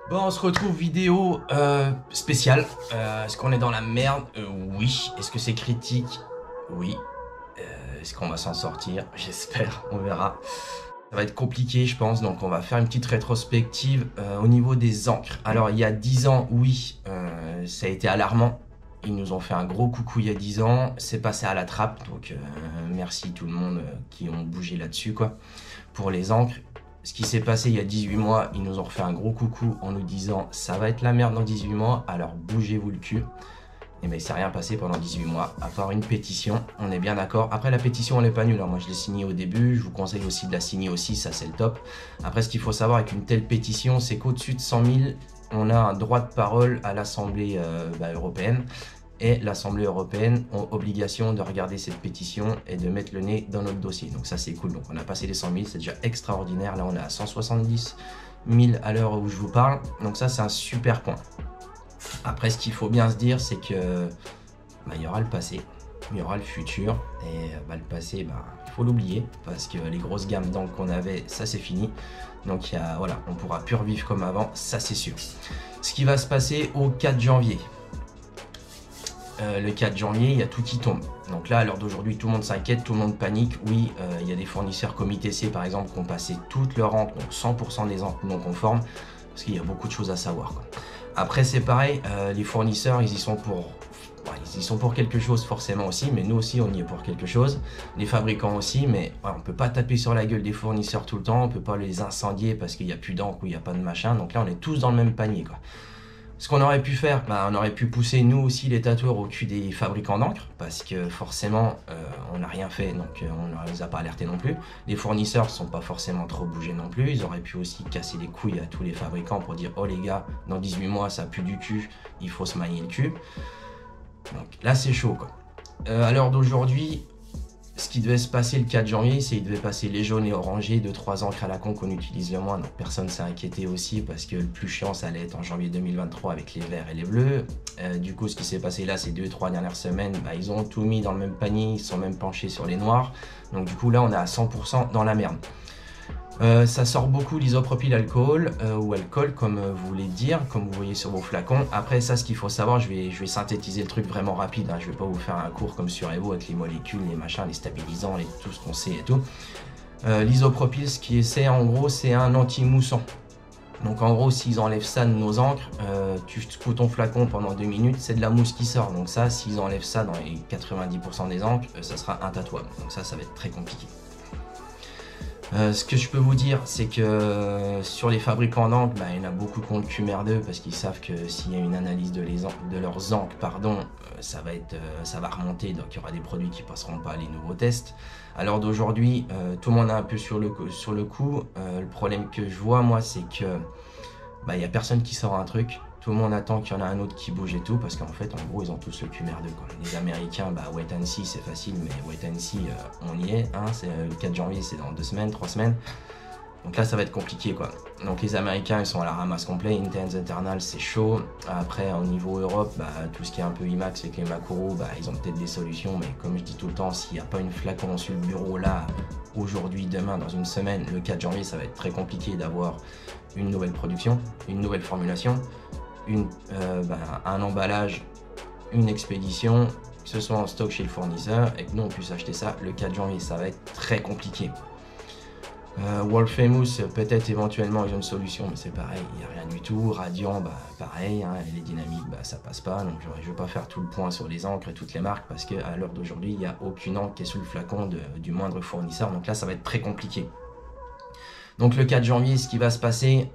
Bon, on se retrouve vidéo spéciale. Est-ce qu'on est dans la merde? Oui. Est-ce que c'est critique? Oui. Est-ce qu'on va s'en sortir? J'espère, on verra. Ça va être compliqué, je pense, donc on va faire une petite rétrospective au niveau des encres. Alors, il y a 10 ans, oui, ça a été alarmant. Ils nous ont fait un gros coucou il y a 10 ans. C'est passé à la trappe, donc merci tout le monde qui ont bougé là-dessus, quoi, pour les encres. Ce qui s'est passé il y a 18 mois, ils nous ont refait un gros coucou en nous disant ça va être la merde dans 18 mois, alors bougez-vous le cul. Et bien il s'est rien passé pendant 18 mois, à part une pétition, on est bien d'accord. Après la pétition elle est pas nulle, hein. Moi je l'ai signée au début, je vous conseille aussi de la signer aussi, ça c'est le top. Après ce qu'il faut savoir avec une telle pétition, c'est qu'au-dessus de 100 000, on a un droit de parole à l'Assemblée européenne. Et l'Assemblée européenne ont obligation de regarder cette pétition et de mettre le nez dans notre dossier. Donc ça c'est cool, donc on a passé les 100 000, c'est déjà extraordinaire. Là on est à 170 000 à l'heure où je vous parle, donc ça c'est un super point. Après ce qu'il faut bien se dire c'est que il y aura le passé, il y aura le futur, et le passé, il faut l'oublier, parce que les grosses gammes d'encre qu'on avait, ça c'est fini. Donc voilà, on pourra plus revivre comme avant, ça c'est sûr. Ce qui va se passer au 4 janvier. Le 4 janvier, il y a tout qui tombe. Donc là, à l'heure d'aujourd'hui, tout le monde s'inquiète, tout le monde panique. Oui, il y a des fournisseurs comme ITC, par exemple, qui ont passé toutes leurs encres, donc 100% des encres non conformes, parce qu'il y a beaucoup de choses à savoir, quoi. Après, c'est pareil, les fournisseurs, ils y sont pour quelque chose forcément aussi, mais nous aussi, on y est pour quelque chose. Les fabricants aussi, mais on peut pas taper sur la gueule des fournisseurs tout le temps, on peut pas les incendier parce qu'il n'y a plus d'encre ou il n'y a pas de machin. Donc là, on est tous dans le même panier, quoi. Ce qu'on aurait pu faire, on aurait pu pousser nous aussi les tatoueurs au cul des fabricants d'encre, parce que forcément on n'a rien fait, donc on ne les a pas alertés non plus. Les fournisseurs ne sont pas forcément trop bougés non plus, ils auraient pu aussi casser les couilles à tous les fabricants pour dire oh les gars, dans 18 mois ça pue du cul, il faut se manier le cul. Donc là c'est chaud, quoi. À l'heure d'aujourd'hui, ce qui devait se passer le 4 janvier, c'est qu'il devait passer les jaunes et orangés, 2-3 encres à la con qu'on utilise le moins, donc personne s'est inquiété aussi parce que le plus chiant ça allait être en janvier 2023 avec les verts et les bleus. Du coup ce qui s'est passé là ces 2-3 dernières semaines, ils ont tout mis dans le même panier, ils sont même penchés sur les noirs, donc du coup là on est à 100% dans la merde. Ça sort beaucoup l'isopropyl alcool ou alcool comme vous voulez dire, comme vous voyez sur vos flacons. Après ça, ce qu'il faut savoir, je vais synthétiser le truc vraiment rapide, hein. Je vais pas vous faire un cours comme sur Evo avec les molécules, les machins, les stabilisants, tout ce qu'on sait et tout. L'isopropyl, ce qui c'est en gros, c'est un anti-moussant. Donc en gros, s'ils enlèvent ça de nos encres, tu secoues ton flacon pendant 2 minutes, c'est de la mousse qui sort. Donc ça, s'ils enlèvent ça dans les 90% des encres, ça sera intatouable. Donc ça va être très compliqué. Ce que je peux vous dire, c'est que sur les fabricants d'encre, il y en a beaucoup qui ont le cul merdeux parce qu'ils savent que s'il y a une analyse de leurs encres, ça va remonter, donc il y aura des produits qui passeront pas les nouveaux tests. À l'heure d'aujourd'hui, tout le monde est un peu sur le coup. Le problème que je vois, moi, c'est que il y a personne qui sort un truc. Tout le monde attend qu'il y en a un autre qui bouge et tout, parce qu'en fait, en gros, ils ont tous le cul merdeux, quoi. Les Américains, wait and see, c'est facile, mais wait and see, on y est, hein. C'est le 4 janvier, c'est dans 2 semaines, 3 semaines. Donc là, ça va être compliqué, quoi. Donc les Américains, ils sont à la ramasse complet. Intense Eternal, c'est chaud. Après, au niveau Europe, tout ce qui est un peu IMAX avec les Makuro, ils ont peut-être des solutions, mais comme je dis tout le temps, s'il n'y a pas une flacon sur le bureau là, aujourd'hui, demain, dans une semaine, le 4 janvier, ça va être très compliqué d'avoir une nouvelle production, une nouvelle formulation, un emballage, une expédition, que ce soit en stock chez le fournisseur et que nous on puisse acheter ça le 4 janvier. Ça va être très compliqué. World Famous, peut-être éventuellement ils ont une solution, mais c'est pareil, il n'y a rien du tout. Radiant, pareil, hein, les dynamiques, ça passe pas. Donc je ne vais pas faire tout le point sur les encres et toutes les marques parce qu'à l'heure d'aujourd'hui, il n'y a aucune encre qui est sous le flacon du moindre fournisseur. Donc là, ça va être très compliqué. Donc le 4 janvier, ce qui va se passer,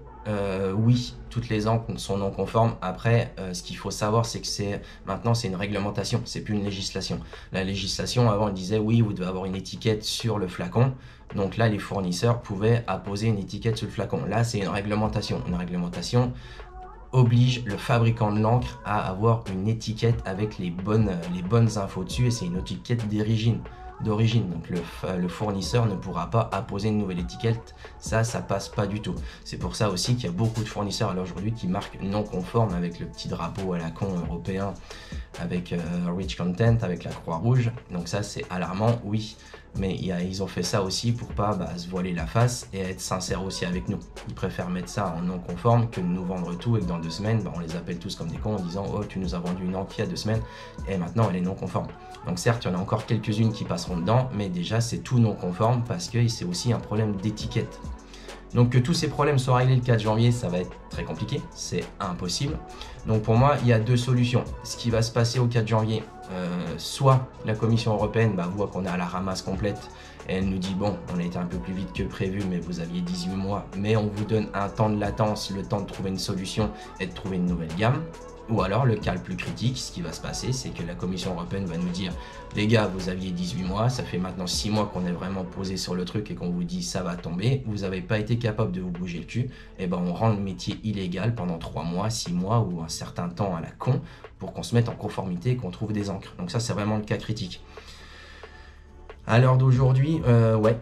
oui, toutes les encres sont non conformes. Après, ce qu'il faut savoir, c'est que maintenant c'est une réglementation, c'est plus une législation. La législation, avant, elle disait oui, vous devez avoir une étiquette sur le flacon. Donc là, les fournisseurs pouvaient apposer une étiquette sur le flacon. Là, c'est une réglementation. Une réglementation oblige le fabricant de l'encre à avoir une étiquette avec les bonnes infos dessus, et c'est une étiquette d'origine. Donc le fournisseur ne pourra pas apposer une nouvelle étiquette, ça passe pas du tout. C'est pour ça aussi qu'il y a beaucoup de fournisseurs aujourd'hui qui marquent non conforme avec le petit drapeau à la con européen avec Rich Content, avec la Croix-Rouge. Donc ça c'est alarmant, oui. Mais ils ont fait ça aussi pour pas se voiler la face et être sincères aussi avec nous. Ils préfèrent mettre ça en non conforme que de nous vendre tout et que dans 2 semaines, on les appelle tous comme des cons en disant « Oh, tu nous as vendu une encre il y a 2 semaines et maintenant elle est non conforme. » Donc certes, il y en a encore quelques-unes qui passeront dedans, mais déjà c'est tout non conforme parce que c'est aussi un problème d'étiquette. Donc que tous ces problèmes soient réglés le 4 janvier, ça va être très compliqué, c'est impossible. Donc pour moi, il y a 2 solutions. Ce qui va se passer au 4 janvier, soit la Commission européenne voit qu'on est à la ramasse complète et elle nous dit bon, on a été un peu plus vite que prévu, mais vous aviez 18 mois, mais on vous donne un temps de latence, le temps de trouver une solution et de trouver une nouvelle gamme. Ou alors le cas le plus critique, ce qui va se passer, c'est que la Commission européenne va nous dire les gars, vous aviez 18 mois, ça fait maintenant 6 mois qu'on est vraiment posé sur le truc et qu'on vous dit ça va tomber, vous n'avez pas été capable de vous bouger le cul, et on rend le métier illégal pendant 3 mois, 6 mois ou un certain temps à la con pour qu'on se mette en conformité et qu'on trouve des encres. Donc ça c'est vraiment le cas critique. À l'heure d'aujourd'hui,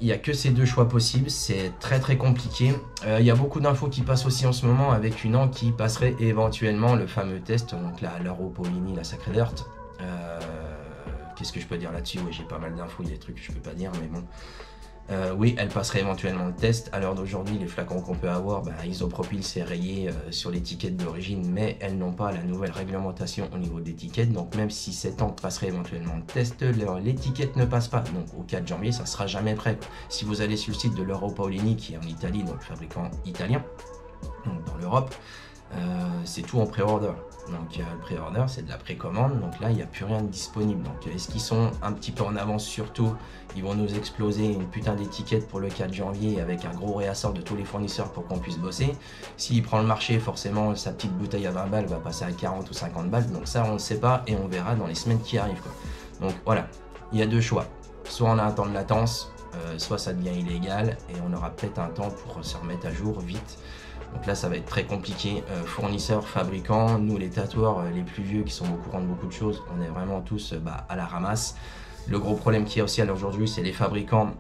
il n'y a que ces 2 choix possibles, c'est très très compliqué. Il y a beaucoup d'infos qui passent aussi en ce moment avec une encre qui passerait éventuellement le fameux test, donc là l'Europoline, la Sacred Heart. Qu'est-ce que je peux dire là-dessus? Oui, j'ai pas mal d'infos, il y a des trucs que je peux pas dire, mais bon. Oui, elle passerait éventuellement le test. À l'heure d'aujourd'hui, les flacons qu'on peut avoir, isopropyl, c'est rayé sur l'étiquette d'origine, mais elles n'ont pas la nouvelle réglementation au niveau de l'étiquette. Donc même si cette encre passerait éventuellement le test, l'étiquette ne passe pas. Donc au 4 janvier, ça sera jamais prêt. Si vous allez sur le site de l'Europaolini, qui est en Italie, donc fabricant italien, donc dans l'Europe, c'est tout en pré-order. Donc le pré-order, c'est de la précommande, donc là il n'y a plus rien de disponible. Donc est-ce qu'ils sont un petit peu en avance? Surtout, ils vont nous exploser une putain d'étiquette pour le 4 janvier avec un gros réassort de tous les fournisseurs pour qu'on puisse bosser. S'il prend le marché, forcément sa petite bouteille à 20 balles va passer à 40 ou 50 balles, donc ça on ne sait pas et on verra dans les semaines qui arrivent, quoi. Donc voilà, il y a 2 choix, soit on a un temps de latence, soit ça devient illégal et on aura peut-être un temps pour se remettre à jour vite. Donc là ça va être très compliqué, fournisseurs, fabricants, nous les tatoueurs les plus vieux qui sont au courant de beaucoup de choses, on est vraiment tous à la ramasse. Le gros problème qu'il y a aussi à l'heure d'aujourd'hui, c'est les fabricants,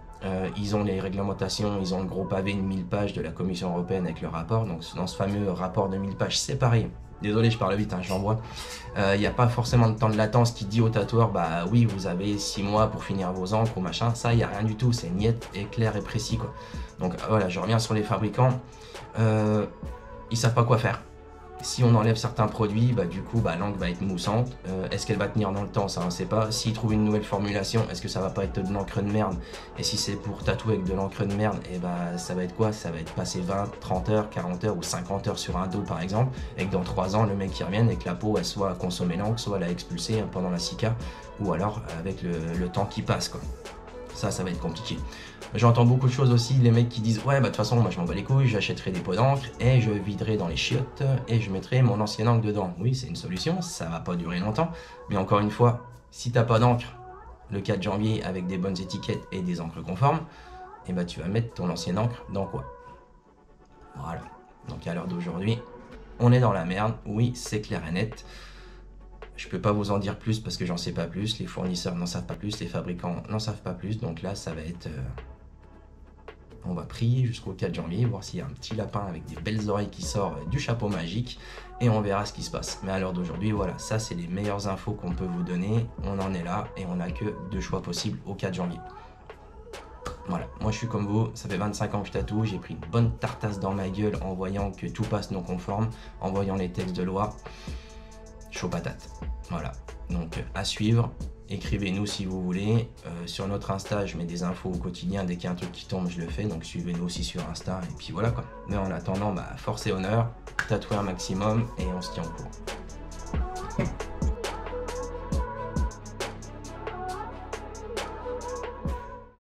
ils ont les réglementations, ils ont le gros pavé de 1000 pages de la Commission européenne avec le rapport, donc dans ce fameux rapport de 1000 pages, c'est pareil. Désolé, je parle vite, j'en vois. Il n'y a pas forcément de temps de latence qui dit au tatoueur, oui, vous avez 6 mois pour finir vos encres ou machin. Ça, il n'y a rien du tout, c'est net et clair et précis, quoi. Donc voilà, je reviens sur les fabricants. Ils savent pas quoi faire. Si on enlève certains produits, du coup, l'encre va être moussante. Est-ce qu'elle va tenir dans le temps? Ça, on ne sait pas. S'ils trouvent une nouvelle formulation, est-ce que ça va pas être de l'encre de merde? Et si c'est pour tatouer avec de l'encre de merde, ça va être quoi? Ça va être passer 20, 30 heures, 40 heures ou 50 heures sur un dos, par exemple, et que dans 3 ans, le mec qui revienne et que la peau, elle soit à consommer l'encre, soit elle a expulsé pendant la cica, ou alors avec le temps qui passe, quoi. Ça va être compliqué. J'entends beaucoup de choses aussi, les mecs qui disent ouais de toute façon moi je m'en bats les couilles, j'achèterai des pots d'encre et je viderai dans les chiottes et je mettrai mon ancienne encre dedans. Oui, c'est une solution, ça va pas durer longtemps, mais encore une fois, si t'as pas d'encre le 4 janvier avec des bonnes étiquettes et des encres conformes, tu vas mettre ton ancienne encre dans quoi? Voilà. Donc à l'heure d'aujourd'hui, on est dans la merde, oui c'est clair et net. Je peux pas vous en dire plus parce que j'en sais pas plus, les fournisseurs n'en savent pas plus, les fabricants n'en savent pas plus, donc là ça va être... On va prier jusqu'au 4 janvier, voir s'il y a un petit lapin avec des belles oreilles qui sort du chapeau magique et on verra ce qui se passe. Mais à l'heure d'aujourd'hui, voilà, ça c'est les meilleures infos qu'on peut vous donner, on en est là et on n'a que 2 choix possibles au 4 janvier. Voilà, moi je suis comme vous, ça fait 25 ans que je tatoue, j'ai pris une bonne tartasse dans ma gueule en voyant que tout passe non conforme, en voyant les textes de loi. Chaud patate. Voilà, donc à suivre, écrivez-nous si vous voulez, sur notre Insta je mets des infos au quotidien, dès qu'il y a un truc qui tombe je le fais, donc suivez-nous aussi sur Insta et puis voilà quoi. Mais en attendant, force et honneur, tatouez un maximum et on se tient au courant.